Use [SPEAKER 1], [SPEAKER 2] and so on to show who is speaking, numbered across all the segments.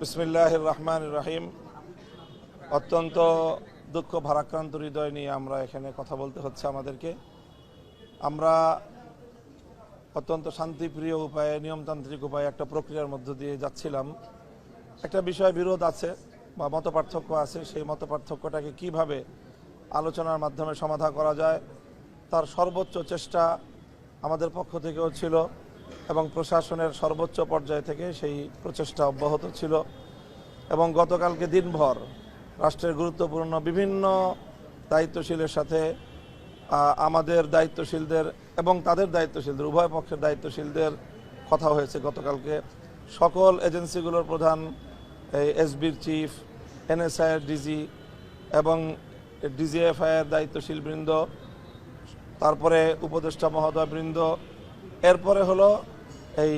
[SPEAKER 1] বিসমিল্লাহির রহমানির রহিম। অত্যন্ত দুঃখ ভারাক্রান্ত হৃদয় নিয়ে আমরা এখানে কথা বলতে হচ্ছে আমাদেরকে। আমরা অত্যন্ত শান্তিপ্রিয় উপায়ে, নিয়মতান্ত্রিক উপায়ে একটা প্রক্রিয়ার মধ্য দিয়ে যাচ্ছিলাম। একটা বিষয় বিরোধ আছে বা মতপার্থক্য আছে, সেই মতপার্থক্যটাকে কিভাবে আলোচনার মাধ্যমে সমাধান করা যায় তার সর্বোচ্চ চেষ্টা আমাদের পক্ষ থেকেও ছিল এবং প্রশাসনের সর্বোচ্চ পর্যায় থেকে সেই প্রচেষ্টা অব্যাহত ছিল। এবং গতকালকে দিনভর রাষ্ট্রের গুরুত্বপূর্ণ বিভিন্ন দায়িত্বশীলের সাথে আমাদের দায়িত্বশীলদের এবং তাদের দায়িত্বশীলদের, উভয় পক্ষের দায়িত্বশীলদের কথা হয়েছে। গতকালকে সকল এজেন্সিগুলোর প্রধান, এসবির চিফ, এনএসআইয়ের ডিজি এবং ডিজিএফআইয়ের দায়িত্বশীল বৃন্দ, তারপরে উপদেষ্টা মহোদয় বৃন্দ, এরপরে হলো এই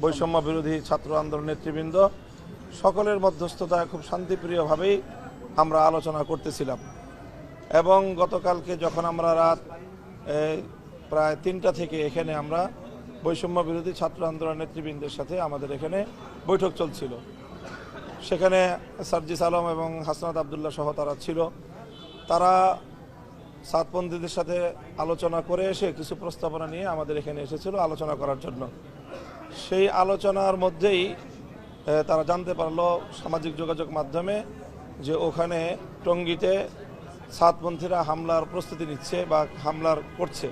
[SPEAKER 1] বৈষম্য বিরোধী ছাত্র আন্দোলন নেতৃবৃন্দ, সকলের মধ্যস্থতায় খুব শান্তিপ্রিয়ভাবেই আমরা আলোচনা করতেছিলাম। এবং গতকালকে যখন আমরা রাত প্রায় 3টা থেকে এখানে আমরা বৈষম্য বিরোধী ছাত্র আন্দোলন নেতৃবৃন্দের সাথে আমাদের এখানে বৈঠক চলছিল, সেখানে সার্জিস আলম এবং হাসনাত আবদুল্লাহ সহ তারা ছিল। তারা সাতপন্থীদের সাথে আলোচনা করে এসে কিছু প্রস্তাবনা নিয়ে আমাদের এখানে এসেছিল আলোচনা করার জন্য। সেই আলোচনার মধ্যেই তারা জানতে পারলো সামাজিক যোগাযোগ মাধ্যমে যে ওখানে টঙ্গীতে সাতপন্থীরা হামলার প্রস্তুতি নিচ্ছে বা হামলার করছে।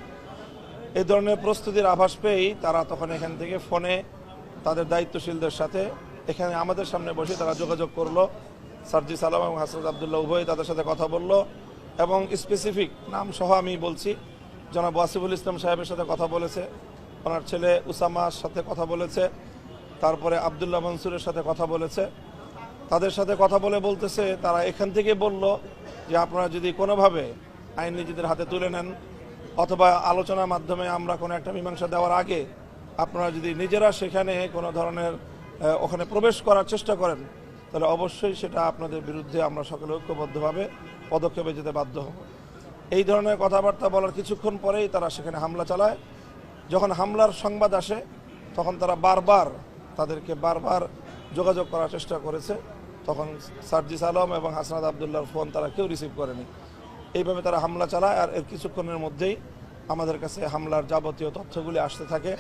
[SPEAKER 1] এই ধরনের প্রস্তুতির আভাস পেয়েই তারা তখন এখান থেকে ফোনে তাদের দায়িত্বশীলদের সাথে এখানে আমাদের সামনে বসে তারা যোগাযোগ করলো। সার্জিস আলম এবং হাসনাত আবদুল্লাহ উভয় তাদের সাথে কথা বলল এবং স্পেসিফিক নাম সহ আমি বলছি, জনাব ওয়াসিফুল ইসলাম সাহেবের সাথে কথা বলেছে, ওনার ছেলে উসামার সাথে কথা বলেছে, তারপরে আবদুল্লাহ মনসুরের সাথে কথা বলেছে। তাদের সাথে কথা বলে বলতেছে, তারা এখান থেকে বলল যে আপনারা যদি কোনোভাবে আইন নিজেদের হাতে তুলে নেন অথবা আলোচনার মাধ্যমে আমরা কোনো একটা মীমাংসা দেওয়ার আগে আপনারা যদি নিজেরা সেখানে কোনো ধরনের ওখানে প্রবেশ করার চেষ্টা করেন তাহলে অবশ্যই সেটা আপনাদের বিরুদ্ধে আমরা সকলে ঐক্যবদ্ধভাবে পদক্ষেপে যেতে বাধ্য হব। এই ধরনের কথাবার্তা বলার কিছুক্ষণ পরেই তারা সেখানে হামলা চালায়। যখন হামলার সংবাদ আসে তখন তারা তাদেরকে বারবার যোগাযোগ করার চেষ্টা করেছে। তখন সার্জিস আলম এবং হাসনাত আবদুল্লাহর ফোন তারা কেউ রিসিভ করেনি। এইভাবে তারা হামলা চালায় আর এর কিছুক্ষণের মধ্যেই আমাদের কাছে হামলার যাবতীয় তথ্যগুলি আসতে থাকে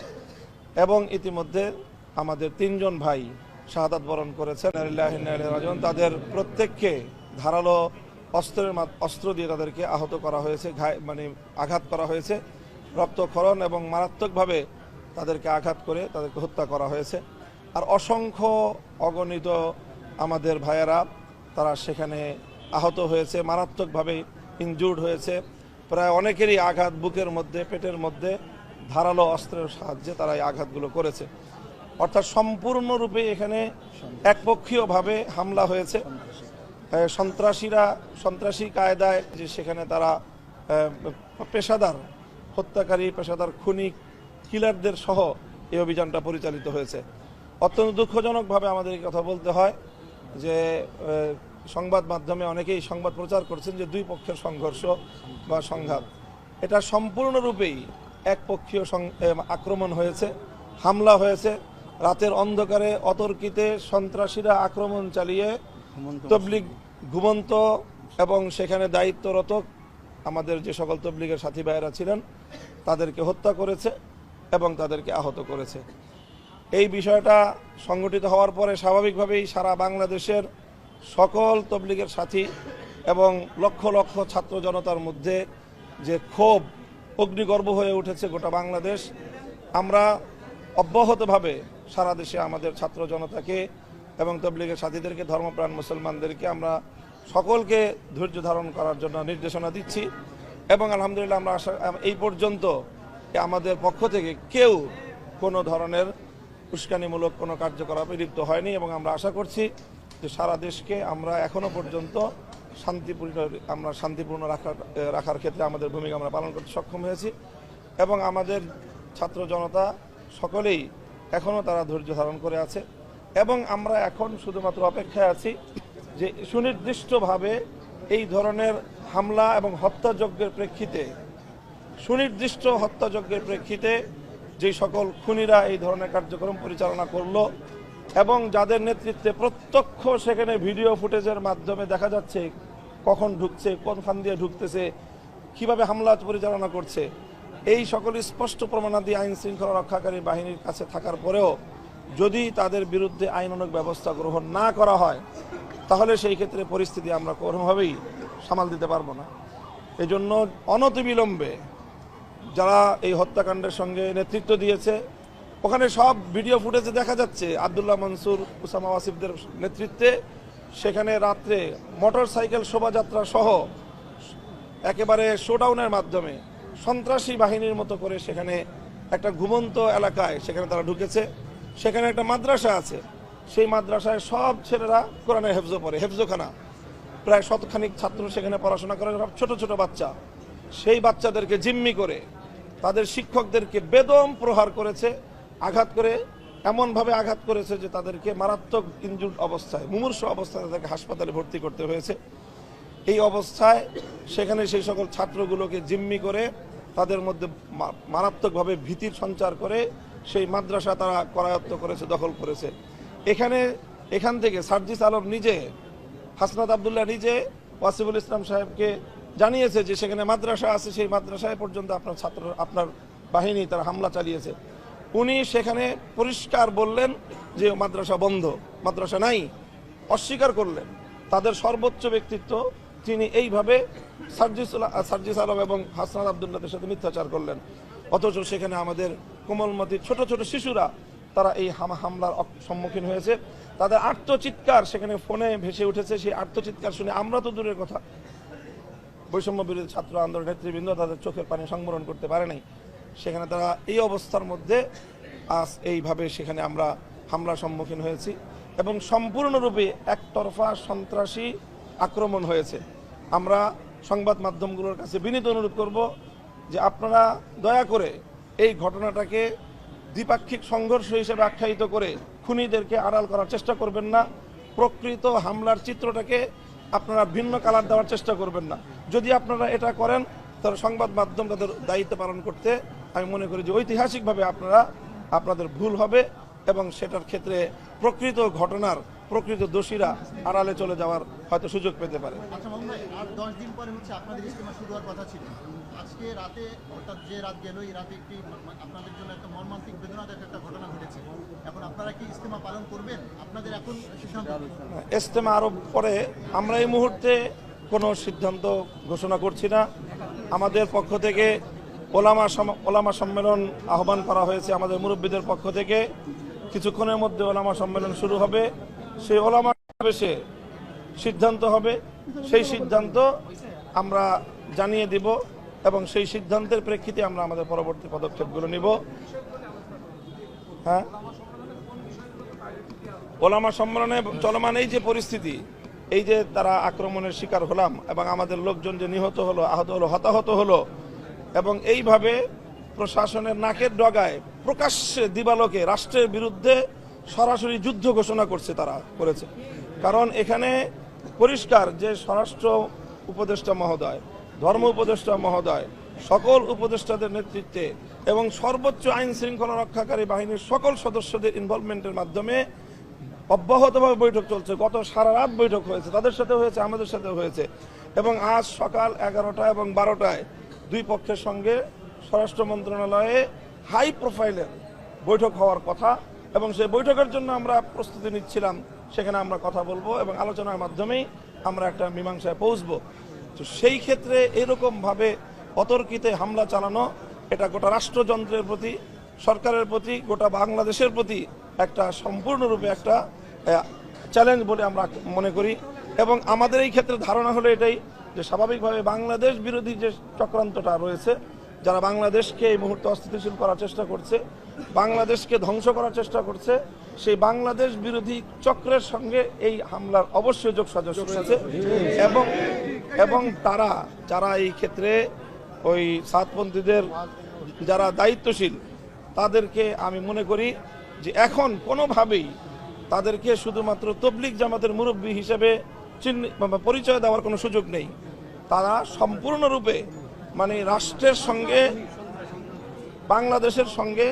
[SPEAKER 1] এবং ইতিমধ্যে আমাদের 3 জন ভাই শাহাদাত বরণ করেছেন। তাদের প্রত্যেককে ধারালো অস্ত্র দিয়ে তাদেরকে আহত করা হয়েছে, আঘাত করা হয়েছে, রক্তক্ষরণ এবং মারাত্মকভাবে তাদেরকে আঘাত করে তাদেরকে হত্যা করা হয়েছে। আর অসংখ্য অগণিত আমাদের ভাইয়েরা তারা সেখানে আহত হয়েছে, মারাত্মকভাবে ইনজুর্ড হয়েছে। প্রায় অনেকেরই আঘাত বুকের মধ্যে, পেটের মধ্যে ধারালো অস্ত্রের সাহায্যে তারা এই আঘাতগুলো করেছে। অর্থাৎ সম্পূর্ণরূপে এখানে একপক্ষীয়ভাবে হামলা হয়েছে। সন্ত্রাসী কায়দায় যে সেখানে তারা পেশাদার হত্যাকারী, পেশাদার খুনি, কিলারদের সহ এই অভিযানটা পরিচালিত হয়েছে। অত্যন্ত দুঃখজনকভাবে আমাদের কথা বলতে হয় যে সংবাদ মাধ্যমে অনেকেই সংবাদ প্রচার করছেন যে 2 পক্ষের সংঘর্ষ বা সংঘাত। এটা সম্পূর্ণরূপেই একপক্ষীয় আক্রমণ হয়েছে, হামলা হয়েছে। রাতের অন্ধকারে অতর্কিতে সন্ত্রাসীরা আক্রমণ চালিয়ে তবলিগ ঘুমন্ত এবং সেখানে দায়িত্বরত আমাদের যে সকল তবলিগের সাথী ভাইয়েরা ছিলেন তাদেরকে হত্যা করেছে এবং তাদেরকে আহত করেছে। এই বিষয়টা সংগঠিত হওয়ার পরে স্বাভাবিকভাবেই সারা বাংলাদেশের সকল তবলিগের সাথী এবং লক্ষ লক্ষ ছাত্র জনতার মধ্যে যে ক্ষোভ অগ্নিগর্ভ হয়ে উঠেছে গোটা বাংলাদেশ। আমরা অব্যাহতভাবে সারা দেশে আমাদের ছাত্র জনতাকে এবং তবলিগের সাথীদেরকে, ধর্মপ্রাণ মুসলমানদেরকে আমরা সকলকে ধৈর্য ধারণ করার জন্য নির্দেশনা দিচ্ছি এবং আলহামদুলিল্লাহ আমরা এই পর্যন্ত আমাদের পক্ষ থেকে কেউ কোনো ধরনের উস্কানিমূলক কোনো কার্যকলাপে লিপ্ত হয়নি এবং আমরা আশা করছি যে সারা দেশকে আমরা এখনো পর্যন্ত শান্তিপূর্ণ রাখার ক্ষেত্রে আমাদের ভূমিকা আমরা পালন করতে সক্ষম হয়েছি এবং আমাদের ছাত্র জনতা সকলেই এখনও তারা ধৈর্য ধারণ করে আছে এবং আমরা এখন শুধুমাত্র অপেক্ষায় আছি যে সুনির্দিষ্টভাবে এই ধরনের হামলা এবং হত্যাযজ্ঞের প্রেক্ষিতে যে সকল খুনিরা এই ধরনের কার্যক্রম পরিচালনা করলো এবং যাদের নেতৃত্বে প্রত্যক্ষ সেখানে ভিডিও ফুটেজের মাধ্যমে দেখা যাচ্ছে কখন ঢুকছে, কোন ফান দিয়ে ঢুকতেছে, কিভাবে হামলা পরিচালনা করছে, এই সকল স্পষ্ট প্রমাণাদি আইন শৃঙ্খলা রক্ষাকারী বাহিনীর কাছে থাকার পরেও যদি তাদের বিরুদ্ধে আইনানুগ ব্যবস্থা গ্রহণ না করা হয় তাহলে সেই ক্ষেত্রে পরিস্থিতি আমরা কোনোভাবেই সামাল দিতে পারবো না। এজন্য অনতিবিলম্বে যারা এই হত্যাকাণ্ডের সঙ্গে নেতৃত্ব দিয়েছে, ওখানে সব ভিডিও ফুটেজে দেখা যাচ্ছে আব্দুল্লাহ মনসুর, উসামা ওয়াসিফদের নেতৃত্বে সেখানে রাত্রে মোটরসাইকেল শোভাযাত্রা সহ একেবারে শোডাউনের মাধ্যমে সন্ত্রাসী বাহিনীর মতো করে সেখানে একটা ঘুমন্ত এলাকায় সেখানে তারা ঢুকেছে। সেখানে একটা মাদ্রাসা আছে, সেই মাদ্রাসায় সব ছেলেরা কোরআনের হেফজো পড়ে, হেফজোখানা, প্রায় শতখানিক ছাত্র সেখানে পড়াশোনা করে, সব ছোট ছোট বাচ্চা। সেই বাচ্চাদেরকে জিম্মি করে তাদের শিক্ষকদেরকে বেদম প্রহার করেছে, আঘাত করে এমনভাবে আঘাত করেছে যে তাদেরকে মারাত্মক ইনজুর্ড অবস্থায়, মুমূর্ষু অবস্থায় তাদেরকে হাসপাতালে ভর্তি করতে হয়েছে। এই অবস্থায় সেখানে সেই সকল ছাত্রগুলোকে জিম্মি করে তাদের মধ্যে মারাত্মকভাবে ভীতির সঞ্চার করে সেই মাদ্রাসা তারা করায়ত্ত করেছে, দখল করেছে। এখান থেকে সার্জিস আলম নিজে, হাসনাত আবদুল্লাহ নিজে ওয়াসিফুল ইসলাম সাহেবকে জানিয়েছে যে সেখানে মাদ্রাসা আছে, সেই মাদ্রাসায় পর্যন্ত আপনার বাহিনী তারা হামলা চালিয়েছে। উনি সেখানে পরিষ্কার বললেন যে মাদ্রাসা বন্ধ, মাদ্রাসা নাই, অস্বীকার করলেন। তাদের সর্বোচ্চ ব্যক্তিত্ব তিনি এইভাবে সার্জিস আলম এবং হাসনাত আবদুল্লাহদের সাথে মিথ্যাচার করলেন। অথচ সেখানে আমাদের কোমলমতি ছোট ছোট শিশুরা তারা এই হামলার সম্মুখীন হয়েছে। তাদের আর্তচিৎকার সেখানে ফোনে ভেসে উঠেছে। সেই আর্তচিৎকার শুনে আমরা তো দূরের কথা, বৈষম্য বিরোধী ছাত্র আন্দোলন নেতৃবৃন্দ তাদের চোখের পানি সংবরণ করতে পারে নাই। সেখানে তারা এই অবস্থার মধ্যে আজ এইভাবে সেখানে আমরা হামলার সম্মুখীন হয়েছি এবং সম্পূর্ণরূপে একতরফা সন্ত্রাসী আক্রমণ হয়েছে। আমরা সংবাদ মাধ্যমগুলোর কাছে বিনীত অনুরোধ করব যে আপনারা দয়া করে এই ঘটনাটাকে দ্বিপাক্ষিক সংঘর্ষ হিসেবে আখ্যায়িত করে খুনিদেরকে আড়াল করার চেষ্টা করবেন না। প্রকৃত হামলার চিত্রটাকে আপনারা ভিন্ন কালার দেওয়ার চেষ্টা করবেন না। যদি আপনারা এটা করেন তাহলে সংবাদ মাধ্যম তাদের দায়িত্ব পালন করতে আমি মনে করি যে ঐতিহাসিকভাবে আপনাদের ভুল হবে এবং সেটার ক্ষেত্রে প্রকৃত ঘটনার প্রকৃত দোষীরা আড়ালে চলে যাওয়ার হয়তো সুযোগ পেতে পারে।
[SPEAKER 2] আচ্ছা মামুন ভাই, আর 10 দিন পরে হচ্ছে আপনাদের ইজতেমা শুরু হওয়ার কথা ছিল। আজকে রাতে, অর্থাৎ যে রাত গেল, এই রাতে একটি আপনাদের জন্য একটা মর্মান্তিক বেদনাদায়ক একটা ঘটনা ঘটেছে। এখন আপনারা কি ইজতেমা পালন করবেন? আপনাদের এখন সিদ্ধান্ত?
[SPEAKER 1] ইজতেমা আরো পরে, আমরা এই মুহূর্তে কোনো সিদ্ধান্ত ঘোষণা করছি না। আমাদের পক্ষ থেকে ওলামা সম্মেলন আহ্বান করা হয়েছে আমাদের মুরব্বীদের পক্ষ থেকে। কিছুক্ষণের মধ্যে ওলামা সম্মেলন শুরু হবে। সেই ওলামা সমাবেশে সিদ্ধান্ত হবে, সেই সিদ্ধান্ত আমরা জানিয়ে দিব এবং সেই সিদ্ধান্তের প্রেক্ষিতে আমরা আমাদের পরবর্তী পদক্ষেপগুলো নিব। হ্যাঁ, ওলামা সম্মেলনে চলমান এই যে পরিস্থিতি, এই যে তারা আক্রমণের শিকার হলাম এবং আমাদের লোকজন যে নিহত হলো, আহত হলো, হতাহত হলো, এবং এইভাবে প্রশাসনের নাকের ডগায় প্রকাশ্যে দিবালোকে রাষ্ট্রের বিরুদ্ধে সরাসরি যুদ্ধ ঘোষণা করেছে। কারণ এখানে পরিষ্কার যে স্বরাষ্ট্র উপদেষ্টা মহোদয়, ধর্ম উপদেষ্টা মহোদয়, সকল উপদেষ্টাদের নেতৃত্বে এবং সর্বোচ্চ আইন শৃঙ্খলা রক্ষাকারী বাহিনীর সকল সদস্যদের ইনভলভমেন্টের মাধ্যমে অব্যাহতভাবে বৈঠক চলছে। গত সারা রাত বৈঠক হয়েছে, তাদের সাথে হয়েছে, আমাদের সাথে হয়েছে, এবং আজ সকাল 11টা এবং 12টায় দুই পক্ষের সঙ্গে স্বরাষ্ট্র মন্ত্রণালয়ে হাই প্রোফাইলের বৈঠক হওয়ার কথা এবং সেই বৈঠকের জন্য আমরা প্রস্তুতি নিচ্ছিলাম। সেখানে আমরা কথা বলবো এবং আলোচনার মাধ্যমেই আমরা একটা মীমাংসায় পৌঁছবো। তো সেই ক্ষেত্রে এরকমভাবে অতর্কিতে হামলা চালানো, এটা গোটা রাষ্ট্রযন্ত্রের প্রতি, সরকারের প্রতি, গোটা বাংলাদেশের প্রতি একটা সম্পূর্ণরূপে একটা চ্যালেঞ্জ বলে আমরা মনে করি। এবং আমাদের এই ক্ষেত্রে ধারণা হলো এটাই যে স্বাভাবিকভাবে বাংলাদেশ বিরোধী যে চক্রান্তটা রয়েছে, যারা বাংলাদেশকে এই মুহূর্তে অস্থিতিশীল করার চেষ্টা করছে, বাংলাদেশকে ধ্বংস করার চেষ্টা করছে, সেই বাংলাদেশ বিরোধী চক্রের সঙ্গে এই হামলার অবশ্যই যোগসাজশ রয়েছে। এবং তারা যারা এই ক্ষেত্রে ওই সাতপন্থীদের যারা দায়িত্বশীল, তাদেরকে আমি মনে করি যে এখন কোনোভাবেই তাদেরকে শুধুমাত্র তবলিগ জামাতের মুরব্বী হিসেবে পরিচয় দেওয়ার কোনো সুযোগ নেই। তারা সম্পূর্ণরূপে মানে রাষ্ট্রের সঙ্গে, বাংলাদেশের সঙ্গে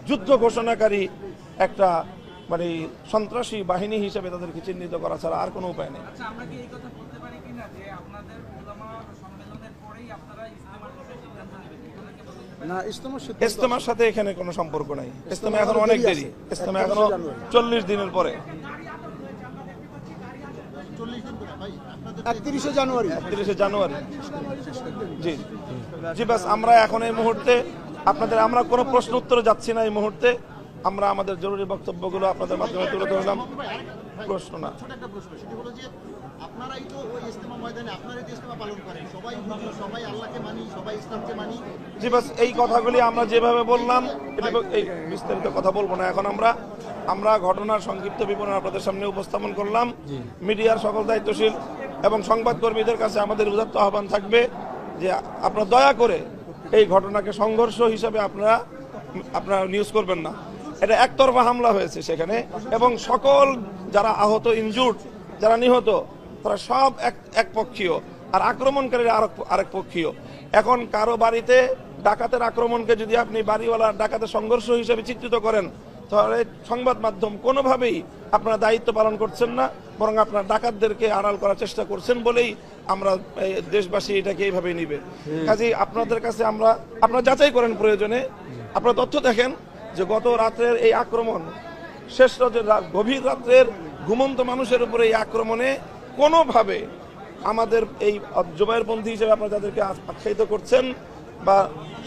[SPEAKER 1] যুদ্ধ ঘোষণাকারী একটা মানে সন্ত্রাসী বাহিনী হিসেবে তাদেরকে চিহ্নিত করা ছাড়া আর কোনো উপায় নেই।
[SPEAKER 3] আচ্ছা, আমরা কি এই কথা বলতে পারি কিনা যে আপনাদের উলামা সম্মেলনের পরেই আপনারা ইজতেমার বিষয়ে সিদ্ধান্ত নেবেন? এগুলো কি বলতে পারি?
[SPEAKER 4] না, ইজতেমা
[SPEAKER 1] ইজতেমার সাথে এখানে কোনো সম্পর্ক নাই। ইজতেমা এখন অনেক দেরি, ইজতেমা এখনো 40 দিনের পরে।
[SPEAKER 2] 40 দিন করে ভাই আপনাদের
[SPEAKER 4] 31শে জানুয়ারি
[SPEAKER 1] 31শে জানুয়ারি। জি জি, বাস আমরা এখন এই মুহূর্তে আমরা কোনো প্রশ্ন উত্তরে যাচ্ছি না। এই মুহূর্তে আমরা আমাদের জরুরি বক্তব্যগুলো আপনাদের মাধ্যমে তুলে ধরলাম। প্রশ্ন না,
[SPEAKER 2] ছোট একটা প্রশ্ন, সেটি হলো যে আপনারাই তো ওই ইজতেমা ময়দানে আপনারাই তো ইজতেমা পালন করেন, সবাই হুজুর, সবাই আল্লাহকে মানি, সবাই ইসলামকে মানি।
[SPEAKER 1] জি বাস এই কথাগুলি আমরা যেভাবে বললাম, এই বিস্তারিত কথা বলবো না এখন। আমরা ঘটনার সংক্ষিপ্ত বিবরণ আপনাদের সামনে উপস্থাপন করলাম। মিডিয়ার সকল দায়িত্বশীল এবং সংবাদকর্মীদের কাছে আমাদের উদাত্ত আহ্বান থাকবে যে আপনারা দয়া করে এই ঘটনাকে সংঘর্ষ হিসাবে আপনারা নিউজ করবেন না। এটা একতরফা হামলা হয়েছে সেখানে, এবং সকল যারা আহত, ইনজুর্ড, যারা নিহত, তারা সব এক পক্ষীয়, আর আক্রমণকারীরা আরেক পক্ষীয়। এখন কারো বাড়িতে ডাকাতের আক্রমণকে যদি আপনি বাড়িওয়ালা ডাকাতের সংঘর্ষ হিসেবে চিত্রিত করেন, তাহলে সংবাদ মাধ্যম কোনোভাবেই আপনারা দায়িত্ব পালন করছেন না, বরং আপনারা ডাকাতদেরকে আড়াল করার চেষ্টা করছেন বলেই আমরা দেশবাসী এটাকে এইভাবেই নিবে। কাজেই আপনাদের কাছে আপনারা যাচাই করেন, প্রয়োজনে আপনারা তথ্য দেখেন যে গত রাতের এই আক্রমণ, শেষ রাতের গভীর রাত্রের ঘুমন্ত মানুষের উপরে এই আক্রমণে কোনোভাবে আমাদের এই জুবায়েরপন্থী হিসেবে আপনারা যাদেরকে আখ্যায়িত করছেন বা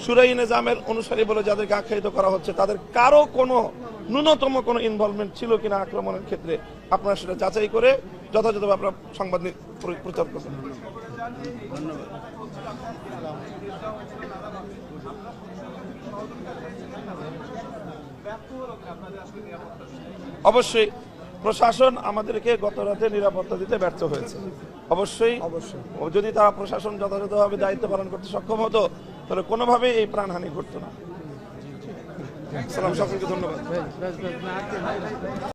[SPEAKER 1] সুরাই নিজামের অনুসারী বলে যাদেরকে আখ্যায়িত করা হচ্ছে, তাদের কারো কোনো ন্যূনতম কোনো ইনভলভমেন্ট ছিল কিনা আক্রমণের ক্ষেত্রে, আপনারা সেটা যাচাই করে যথাযথভাবে আপনারা সংবাদ প্রচার করবেন। অবশ্যই প্রশাসন আমাদেরকে গত রাতে নিরাপত্তা দিতে ব্যর্থ হয়েছে। অবশ্যই যদি তারা প্রশাসন যথাযথভাবে দায়িত্ব পালন করতে সক্ষম হতো, তাহলে কোনোভাবেই এই প্রাণহানি ঘটতো না। সালাম, সকলকে ধন্যবাদ।